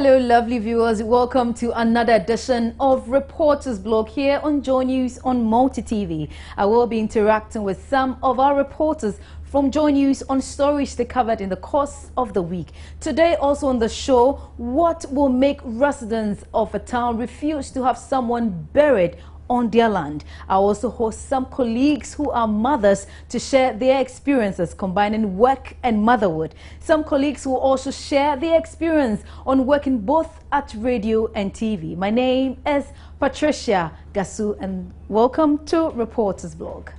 Hello, lovely viewers. Welcome to another edition of Reporters Blog here on Joy News on Multi TV. I will be interacting with some of our reporters from Joy News on stories they covered in the course of the week. Today, also on the show, what will make residents of a town refuse to have someone buried on their land? I also host some colleagues who are mothers to share their experiences combining work and motherhood. Some colleagues will also share their experience on working both at radio and TV. My name is Patricia Gasu and welcome to Reporters Blog.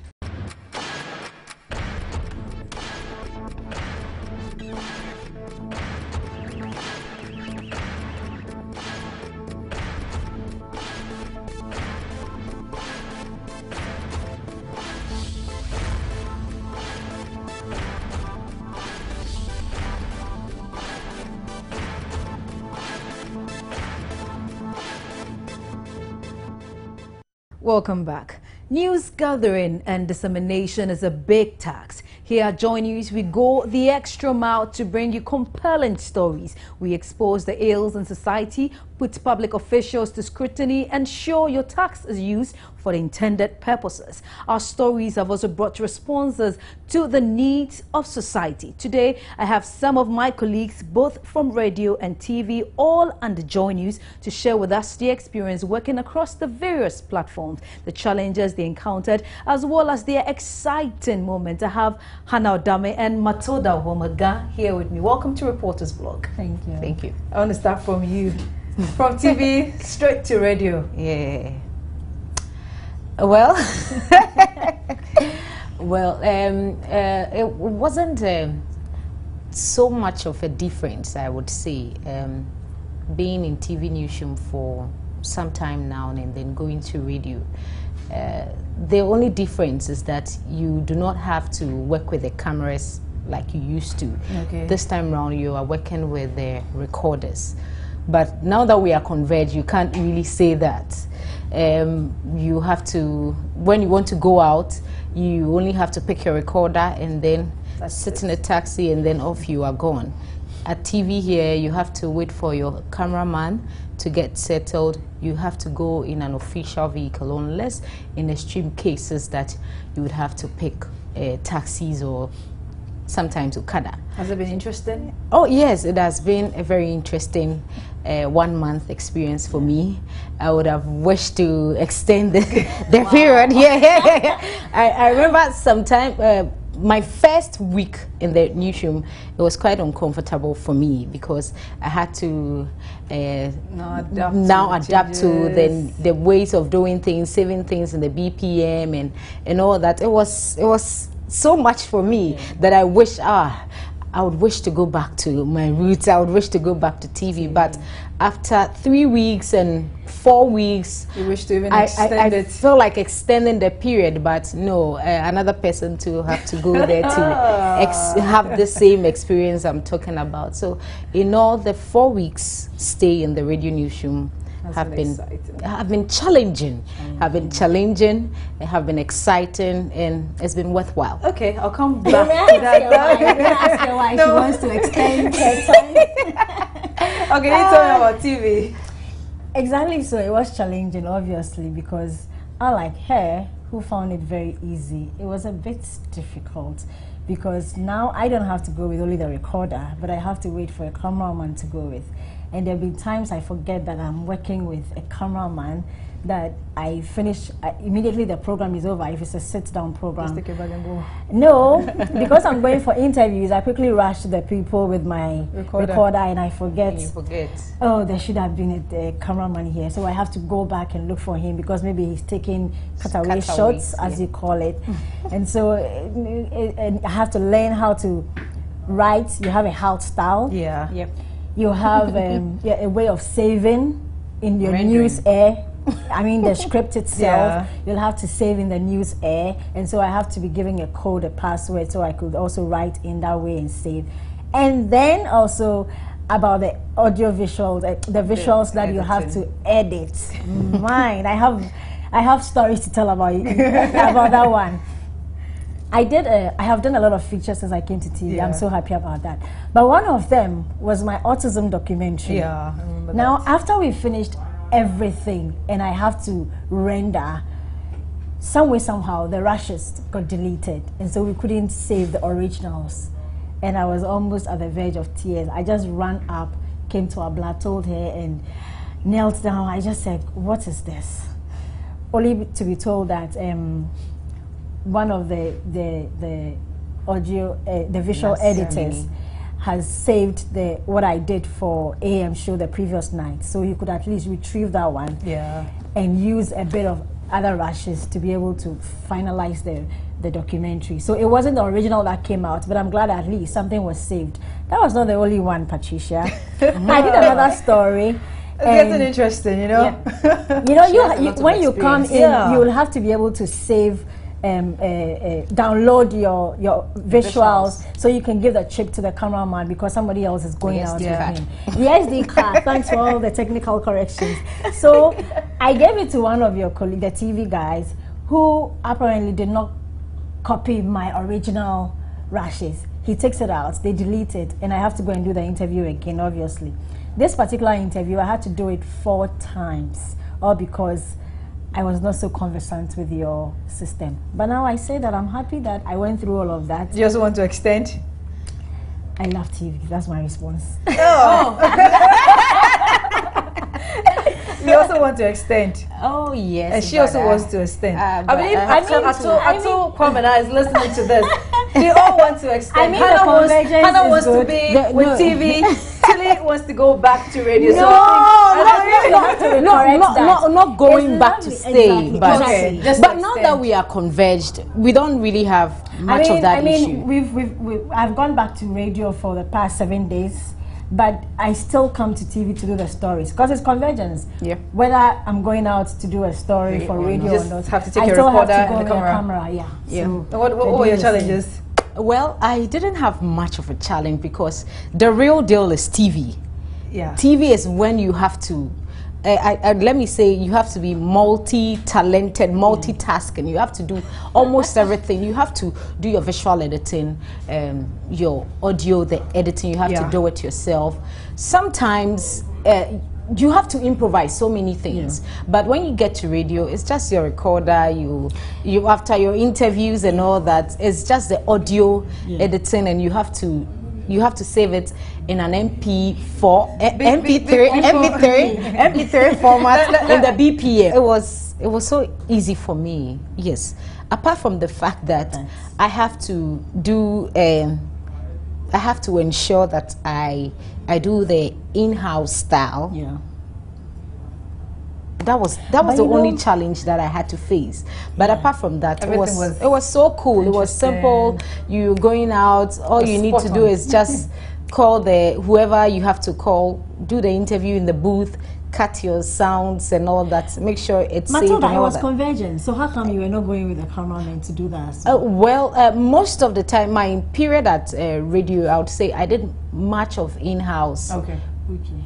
Welcome back. News gathering and dissemination is a big task. Here at Joy News, we go the extra mile to bring you compelling stories. We expose the ills in society, put public officials to scrutiny, and ensure your tax is used for the intended purposes. Our stories have also brought responses to the needs of society. Today, I have some of my colleagues, both from radio and TV, all under Joy News, to share with us their experience working across the various platforms, the challenges they encountered, as well as their exciting moments. I have Hannah Odame and Matilda Womaga here with me. Welcome to Reporters Blog. Thank you. Thank you. I want to start from you. From TV straight to radio. Yeah. Well, it wasn't so much of a difference, I would say, being in TV newsroom for some time now and then going to radio. The only difference is that you do not have to work with the cameras like you used to. Okay. This time around, you are working with the recorders. But now that we are converged, you can't really say that. You have to, when you want to go out, you only have to pick your recorder and then sit in a taxi and then off you are gone. At TV here, you have to wait for your cameraman to get settled. You have to go in an official vehicle, unless in extreme cases that you would have to pick taxis or sometimes Okada. Has it been interesting? Oh yes, it has been a very interesting 1 month experience for me. I would have wished to extend the period. Yeah. I remember sometime my first week in the newsroom, it was quite uncomfortable for me because I had to now adapt to the ways of doing things, saving things in the BPM and all that. It was so much for me that I wish I would wish to go back to my roots. I would wish to go back to TV. But after 3 weeks and 4 weeks, you wish to even extend it? I felt like extending the period, but no, another person to have to go there to have the same experience I'm talking about. So in all, the 4 weeks stay in the radio newsroom have been challenging, have been exciting, and it's been worthwhile. Okay, I'll come back to that. Ask her why she wants to extend her time. Okay, you tell me about TV. Exactly, so it was challenging, obviously, because unlike her, who found it very easy, it was a bit difficult because now I don't have to go with only the recorder, but I have to wait for a cameraman to go with. And there have been times I forget that I'm working with a cameraman, that I finish immediately the program is over. If it's a sit-down program, just take a bag and go. No, because I'm going for interviews, I quickly rush to the people with my recorder and I forget. And you forget. Oh, there should have been a cameraman here, so I have to go back and look for him because maybe he's taking cutaway shots, as you call it. And so and I have to learn how to write. You have a house style. Yeah. Yep. You have a way of saving in your Rendering. news air. I mean the script itself, you'll have to save in the news air, and so I have to be giving a code, a password, so I could also write in that way and save. And then also about the audio visuals, the visuals that you have to edit. Mine, I have stories to tell about about that one. I have done a lot of features since I came to TV. Yeah. I'm so happy about that. But one of them was my autism documentary. Yeah, I remember Now, that. after we finished everything and I have to render, some way, somehow, the rushes got deleted. And so we couldn't save the originals. And I was almost at the verge of tears. I just ran up, came to Abla, told her, and knelt down. I just said, what is this? Only to be told that one of the audio, the visual Yes, editors has saved what I did for AM show the previous night. So you could at least retrieve that one Yeah. and use a bit of other rushes to be able to finalize the documentary. So it wasn't the original that came out, but I'm glad at least something was saved. That was not the only one, Patricia. I did another story. It's getting interesting, you know. Yeah. You know, She has a lot of when you come in, Yeah. you will have to be able to save, download your visuals, so you can give the chip to the cameraman because somebody else is going out SD with him. The SD card. Thanks for all the technical corrections. So I gave it to one of your colleagues, the TV guys, who apparently did not copy my original rushes. He takes it out, they delete it, and I have to go and do the interview again, obviously. This particular interview, I had to do it 4 times, all because I was not so conversant with your system. But now I say that I'm happy that I went through all of that. You also want to extend? I love TV, that's my response. You also want to extend. Oh yes. And she also wants to extend. I but, believe I Ato Kwamena is listening to this. We all want to extend. I mean, Hannah wants to good. be with TV. Tilly wants to go back to radio. not going back to stay, Exactly. but Okay, just but to now extend. that we are converged, we don't really have much of that issue. I've gone back to radio for the past 7 days, but I still come to TV to do the stories because it's convergence. Yeah. Whether I'm going out to do a story for radio You or just not, have to take I your still have recorder to go and the with a camera. camera. Yeah. Yeah. So What we're were your doing the same. challenges? Well, I didn't have much of a challenge because the real deal is TV. Yeah. TV is when you have to, let me say, you have to be multi-talented, multitasking. You have to do almost everything. You have to do your visual editing, your audio, the editing. You have to do it yourself. Sometimes you have to improvise so many things. But when you get to radio, it's just your recorder. You after your interviews and all that, it's just the audio editing, and you have to save it in an MP4, MP3 format in the BPM. It was so easy for me. Yes, apart from the fact that I have to do, I have to ensure that I do the in-house style. Yeah. That was the only challenge that I had to face. But apart from that, it was so cool. It was simple. You're going out, all you need to do is just call whoever you have to call, do the interview in the booth, cut your sounds and all that. Make sure it's saved. Matilda, and it all was that. convergence. So how come you were not going with the cameraman to do that? Well, most of the time, my period at radio, I would say I did much of in-house. Okay.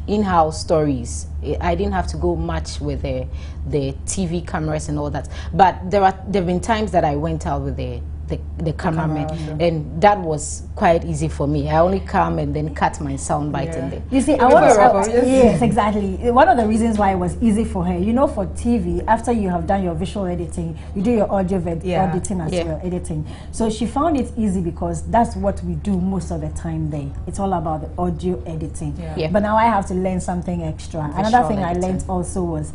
In-house stories. I didn't have to go much with the TV cameras and all that. But there've been times that I went out with the cameraman, and that was quite easy for me. I only come and then cut my sound bite in there. You see, yes, exactly. One of the reasons why it was easy for her, you know, for TV, after you have done your visual editing, you do your audio editing as well, editing. So she found it easy because that's what we do most of the time there. It's all about the audio editing. But now I have to learn something extra. Another thing I learned also was,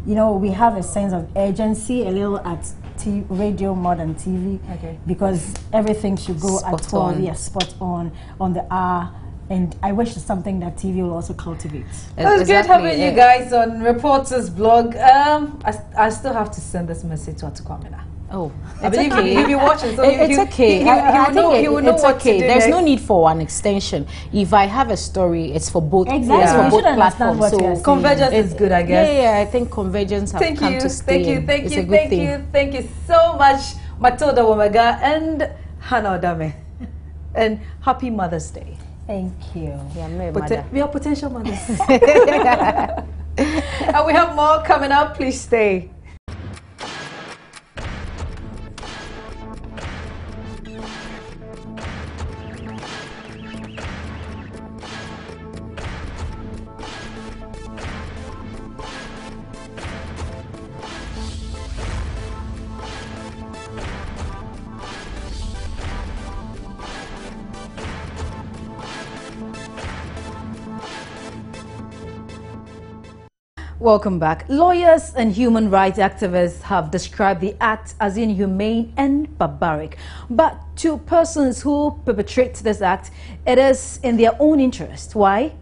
you know, we have a sense of urgency a little at radio more than TV, because everything should go at 12, spot on the hour, and I wish it's something that TV will also cultivate. It was good having you guys on Reporters Blog. I still have to send this message to Ato Kwamena. Oh, I believe he'll be watching, so it's okay. He will know what to do. There's no need for an extension. If I have a story, it's for both. Exactly. It's for You both should understand platforms. what So you're saying. Convergence is good, I guess. Yeah, I think convergence have come to stay. Thank you so much, Matilda Womega and Hannah Odame, and happy Mother's Day. Thank you. We are potential mothers. And we have more coming up. Please stay. Welcome back. Lawyers and human rights activists have described the act as inhumane and barbaric. But to persons who perpetrate this act, it is in their own interest. Why?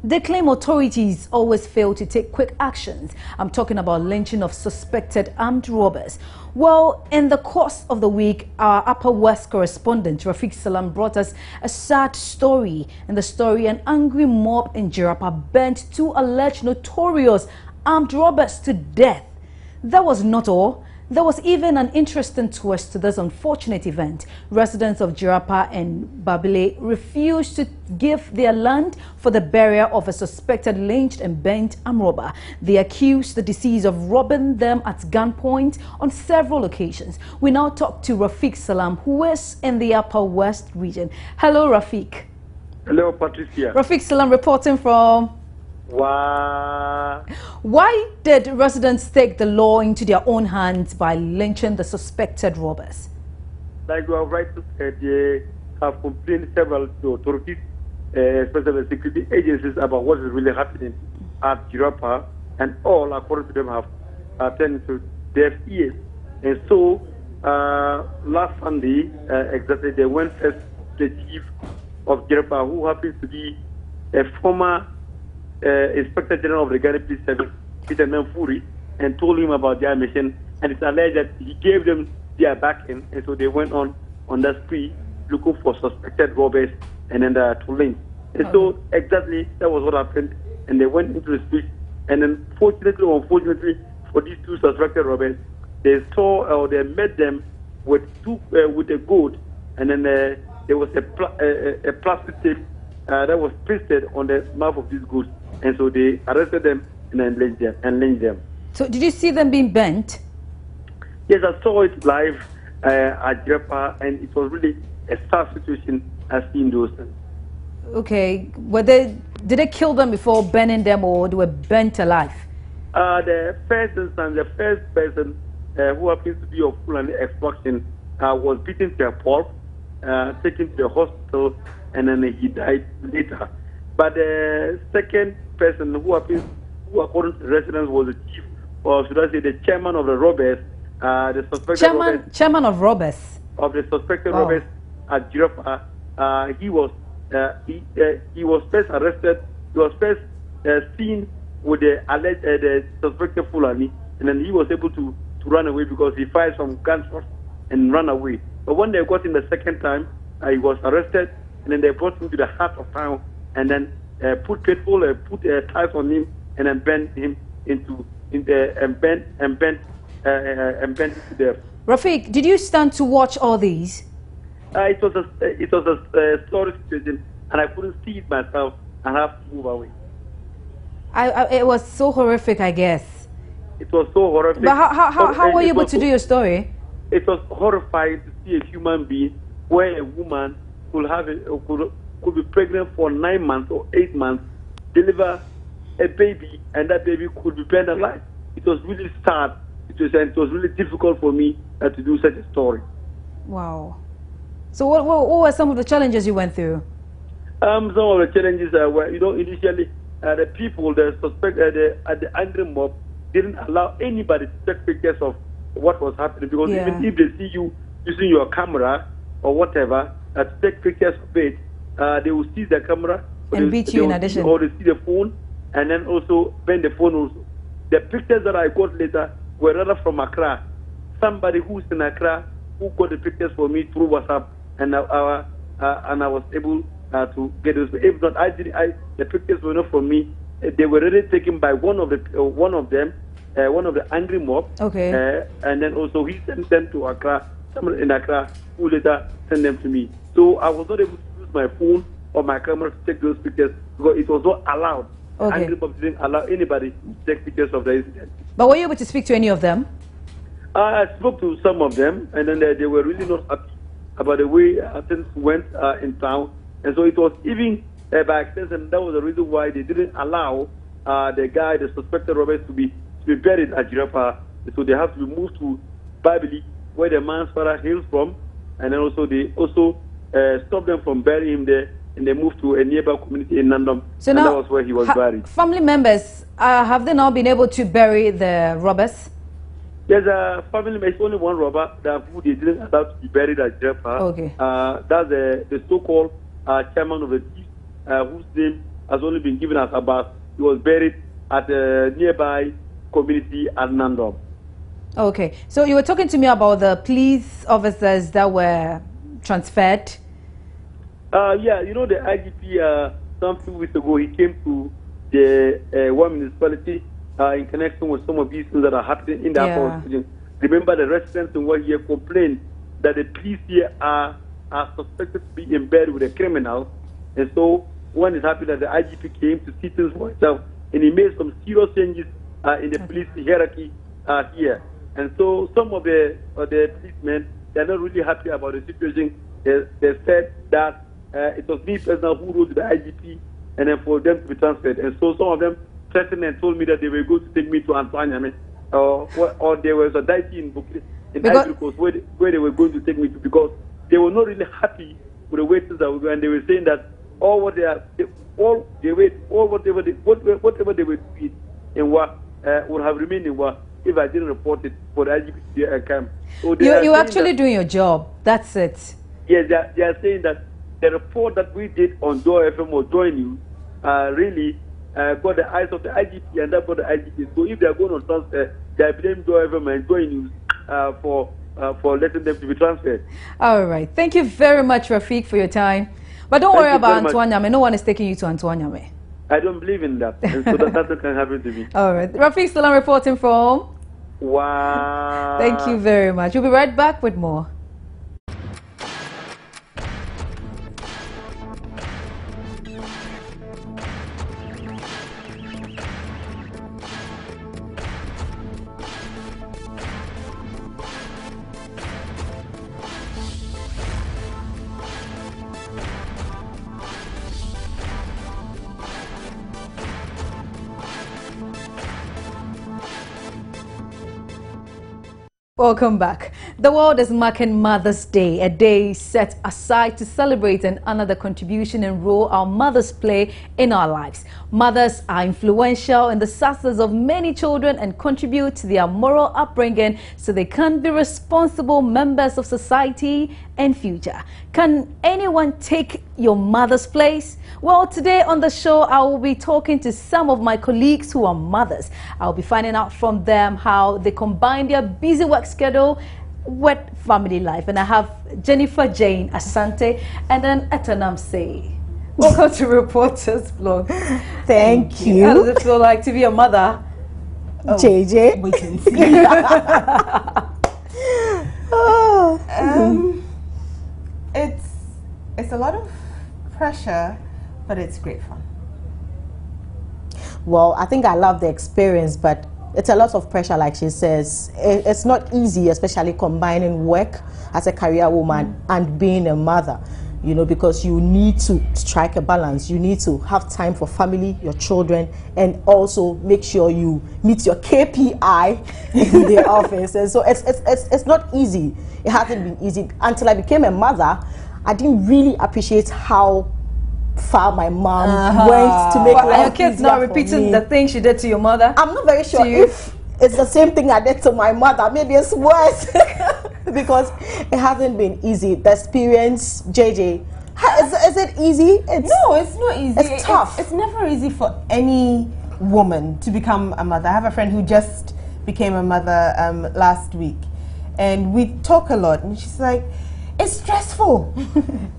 They claim authorities always fail to take quick actions. I'm talking about lynching of suspected armed robbers. Well, in the course of the week, our Upper West correspondent, Rafiq Salam, brought us a sad story. In the story, an angry mob in Jirapa burnt two alleged notorious armed robbers to death. That was not all. There was even an interesting twist to this unfortunate event. Residents of Jirapa and Babile refused to give their land for the burial of a suspected lynched and burnt armed robber. They accused the deceased of robbing them at gunpoint on several occasions. We now talk to Rafiq Salam, who is in the Upper West region. Hello, Rafiq. Hello, Patricia. Rafiq Salam reporting from... Wow. Why did residents take the law into their own hands by lynching the suspected robbers? Like you have rightly said, they have complained several to authorities, especially the security agencies, about what is really happening at Jirapa, and all, according to them, have turned to deaf ears. And so, last Sunday, exactly, they went first to the chief of Jirapa, who happens to be a former Inspector General of the Ghana Police Service, Peter Namfuri, and told him about their mission. And it's alleged that he gave them their backing, and so they went on that spree looking for suspected robbers and then to lynch. And so exactly that was what happened. And they went into the street, and then fortunately or unfortunately for these two suspected robbers, they saw or they met them with a goat, and then there was a plastic tape that was pasted on the mouth of these goats. And so they arrested them and then lynched them. So did you see them being burnt? Yes, I saw it live at Jirapa, and it was really a sad situation as seen those things. Okay, did they kill them before burning them, or they were burnt alive? The first instance, the first person who happens to be of Fulani extraction was beaten to a pulp, taken to the hospital, and then he died later. But the second person who according to the residents, was the chief, or should I say the chairman of the robbers, the suspected chairman of robbers. Of the suspected robbers at Jirapa. He was first arrested. He was first seen with the alleged the suspected Fulani, and then he was able to run away because he fired some gunshots and ran away. But when they got him the second time, he was arrested, and then they brought him to the heart of town, and then put ties on him, and then bent him and bent to death. Rafiq, did you stand to watch all these? It was a sorry situation, and I couldn't see it myself, and I have to move away. It was so horrific, I guess. It was so horrific. But how were you able to do your story? It was horrifying to see a human being where a woman could be pregnant for 9 months or 8 months, deliver a baby, and that baby could be burned alive. It was really sad. It was really difficult for me to do such a story. Wow. So what were some of the challenges you went through? Some of the challenges were, initially the people, the suspect, the angry mob didn't allow anybody to take pictures of what was happening, because even if they see you using your camera or whatever to take pictures of it, they will seize the camera and beat you in addition, or they see the phone and then also burn the phone also. The pictures that I got later were rather from Accra. Somebody who's in Accra who got the pictures for me through WhatsApp, and I was able to get those. If not, the pictures were not from me. They were already taken by one of the angry mob. Okay. And then also he sent them to Accra. Someone in Accra who later sent them to me. So I was not able to use my phone or my camera to take those pictures because it was not allowed. Okay. Angry mob didn't allow anybody to take pictures of the incident. But were you able to speak to any of them? I spoke to some of them, and then they were really not happy about the way things went in town. And so it was even by extension, that was the reason why they didn't allow the suspected robbers to be buried at Jirapa. So they have to be moved to Babili, where the man's father hails from, and then also they stopped them from burying him there and they moved to a nearby community in Nandom. So and now, that was where he was buried. Family members, have they now been able to bury the robbers? There's a family, it's only one robber who they didn't allow to be buried at Jepa. Okay. That's the so-called chairman of the chief, whose name has only been given as Abbas. He was buried at a nearby community at Nandom. Okay. So you were talking to me about the police officers that were transferred. Yeah, you know the IGP, some few weeks ago, he came to the one municipality in connection with some of these things that are happening in the Upper region. Remember, the residents in what here complained that the police here are suspected to be in bed with a criminal. And so one is happy that the IGP came to see things for himself, and he made some serious changes in the police hierarchy here. And so some of the policemen, they're not really happy about the situation. They said that it was me personally who wrote to the IGP and then for them to be transferred. And so some of them threatened and told me that they were going to take me to Antoine, or there was a deity in Ivory Coast where they were going to take me to, because they were not really happy with the way things that were going. And they were saying that whatever they were doing in what would have remained in what if I didn't report it for the IGP camp. So you're actually doing your job. That's it. Yes, they are saying that the report that we did on Joy FM or Joy News really got the eyes of the IGP, and that got the IGP. So if they are going to transfer, they blame Joy FM and Joy News for letting them to be transferred. All right. Thank you very much, Rafiq, for your time. But don't worry about Antoine Yame. No one is taking you to Antoine Yame. I don't believe in that, and so that nothing can happen to me. All right. Rafiq Salam reporting from. Wow. Thank you very much. We'll be right back with more. Welcome back. The world is marking Mother's Day, a day set aside to celebrate and honor the contribution and role our mothers play in our lives. Mothers are influential in the success of many children and contribute to their moral upbringing so they can be responsible members of society and future. Can anyone take your mother's place? Well, today on the show, I will be talking to some of my colleagues who are mothers. I'll be finding out from them how they combine their busy work schedule with family life. And I have Jennifer Jane Asante and then Etanam Say. Welcome to Reporters Blog. Thank you. How does it feel like to be a mother? Oh, JJ. Wait and see. It's a lot of pressure, but it's great fun. Well, I think I love the experience, but it's a lot of pressure, like she says. It's not easy, especially combining work as a career woman and being a mother, you know, because you need to strike a balance. You need to have time for family, your children, and also make sure you meet your KPI in the office. And so it's not easy. It hasn't been easy. Until I became a mother, I didn't really appreciate how far my mom went to make life Are your kids easier not for repeating me. the thing she did to your mother? I'm not very sure if it's the same thing I did to my mother. Maybe it's worse because it hasn't been easy. The experience, JJ, is it easy? No, it's not easy. It's tough. It's never easy for any woman to become a mother. I have a friend who just became a mother last week, and we talk a lot, and she's like, it's stressful.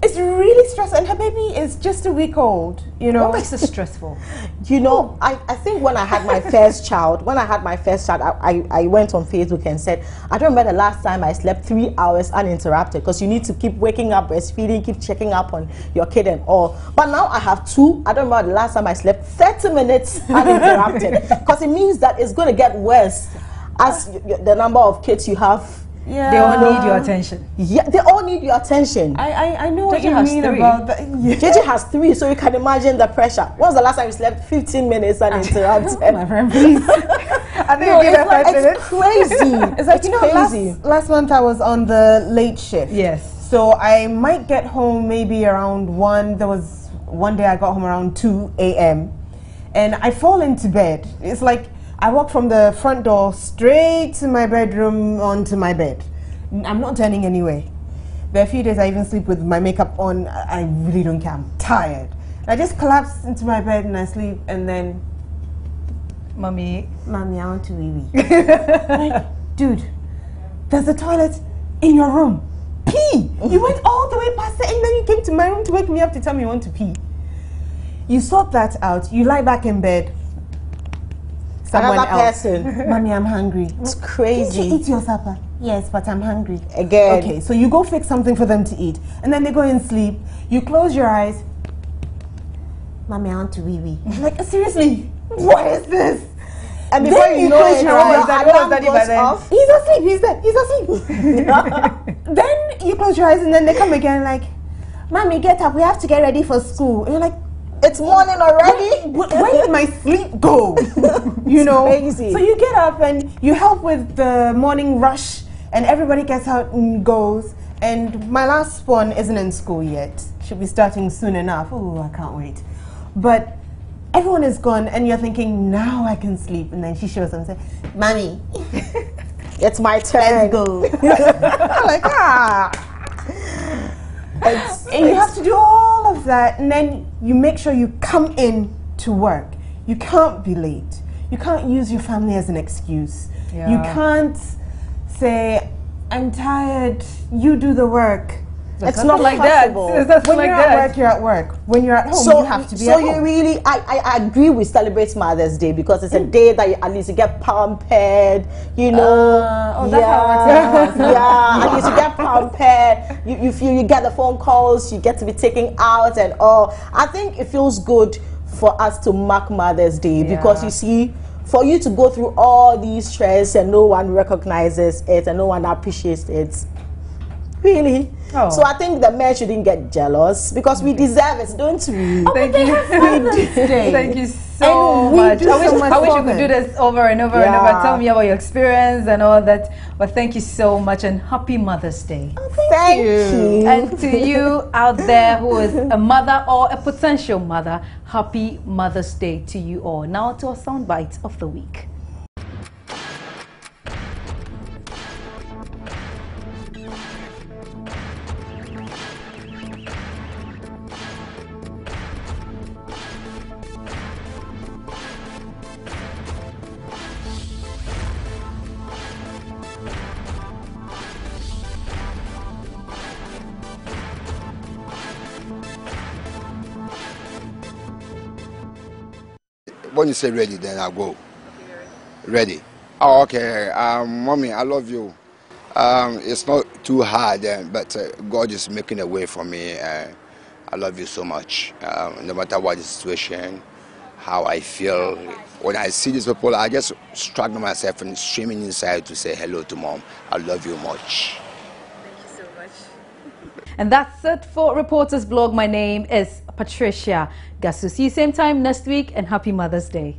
It's really stressful, and her baby is just a week old, you know. What makes it stressful? You know, I think when I had my first child, I went on Facebook and said, I don't remember the last time I slept 3 hours uninterrupted, because you need to keep waking up, breastfeeding, keep checking up on your kid and all. But now I have 2. I don't remember the last time I slept 30 minutes uninterrupted, because it means that it's going to get worse as the number of kids you have. Yeah. They all need your attention. Yeah, they all need your attention. I know what JJ you has mean 3. about that. Yeah. JJ has 3, so you can imagine the pressure. When was the last time you slept 15 minutes uninterrupted? My friend, please. I think It's crazy. It's like, you know, crazy. last month I was on the late shift. Yes. So I might get home maybe around 1. There was one day I got home around 2 a.m. and I fall into bed. It's like I walk from the front door straight to my bedroom onto my bed. I'm not turning anywhere. There are a few days I even sleep with my makeup on. I really don't care. I'm tired. I just collapse into my bed and I sleep, and then, Mommy, I want to wee-wee. Like, dude, there's a toilet in your room. Pee! You went all the way past it and then you came to my room to wake me up to tell me you want to pee. You sort that out. You lie back in bed. Another person. Mommy, I'm hungry. It's crazy. Did you eat your supper? Yes, but I'm hungry. Again. Okay, so you go fix something for them to eat. And then they go and sleep. You close your eyes. Mommy, I want to wee-wee. Like, seriously, what is this? And before Then you know close it, your your eyes. alarm goes off. He's asleep, he's there, he's asleep. Then you close your eyes and then they come again like, Mommy, get up, we have to get ready for school. And you're like, It's morning already. where did my sleep go? You know? Crazy. So you get up and you help with the morning rush and everybody gets out and goes. And my last one isn't in school yet. Should be starting soon enough. Oh, I can't wait. But everyone is gone and you're thinking, now I can sleep. And then she shows up and says, Mommy, It's my turn. let's go. I'm like, and you have to do all of that, and then you make sure you come in to work. You can't be late. You can't use your family as an excuse. Yeah. You can't say, I'm tired, you do the work. It's not like possible. that. That's When like you're that. at work, you're at work. When you're at home, So you have to be so at you home. really, I agree with celebrate Mother's Day because it's a day that you, at least you get pampered, you know. oh, that's how it works in your house. Yeah, at least you get pampered. You feel you get the phone calls, you get to be taken out and all. I think it feels good for us to mark Mother's Day because Yeah. you see, for you to go through all these stress and no one recognizes it and no one appreciates it. Really? Oh. So I think the men shouldn't get jealous because we deserve it, don't we? Thank you. Thank you so And we much. do I wish, so much I wish for you could them. do this over and over and Yeah. over. Tell me about your experience and all that. But thank you so much and happy Mother's Day. Thank you. And to you out there who is a mother or a potential mother, happy Mother's Day to you all. Now to our soundbite of the week. When you say ready, then I'll go. Ready. Oh, okay. Mommy, I love you. It's not too hard, but God is making a way for me. I love you so much. No matter what the situation, how I feel. When I see these people, I just struggle myself and streaming inside to say hello to Mom. I love you much. And that's it for Reporters Blog. My name is Patricia Gasu. See you same time next week and happy Mother's Day.